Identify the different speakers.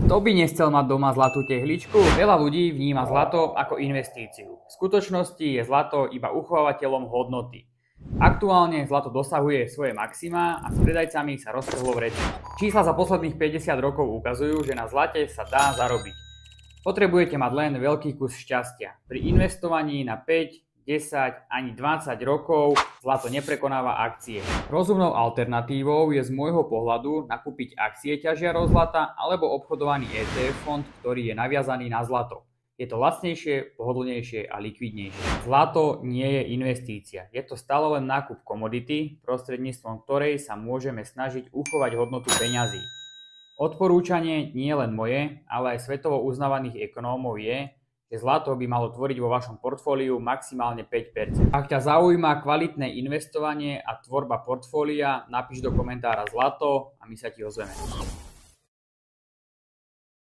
Speaker 1: Kto by nechcel mať doma zlatú tehličku? Veľa ľudí vníma zlato ako investíciu. V skutočnosti je zlato iba uchovávateľom hodnoty. Aktuálne zlato dosahuje svoje maxima a s predajcami sa roztrhlo v reči. Čísla za posledných 50 rokov ukazujú, že na zlate sa dá zarobiť. Potrebujete mať len veľký kus šťastia. Pri investovaní na 5, 10 ani 20 rokov zlato neprekonáva akcie. Rozumnou alternatívou je z môjho pohľadu nakúpiť akcie ťažiarov zlata alebo obchodovaný ETF fond, ktorý je naviazaný na zlato. Je to lacnejšie, pohodlnejšie a likvidnejšie. Zlato nie je investícia. Je to stále len nákup komodity, prostredníctvom ktorej sa môžeme snažiť uchovať hodnotu peňazí. Odporúčanie nie len moje, ale aj svetovo uznávaných ekonómov je, že zlato by malo tvoriť vo vašom portfóliu maximálne 5%. Ak ťa zaujíma kvalitné investovanie a tvorba portfólia, napíš do komentára zlato a my sa ti ozveme.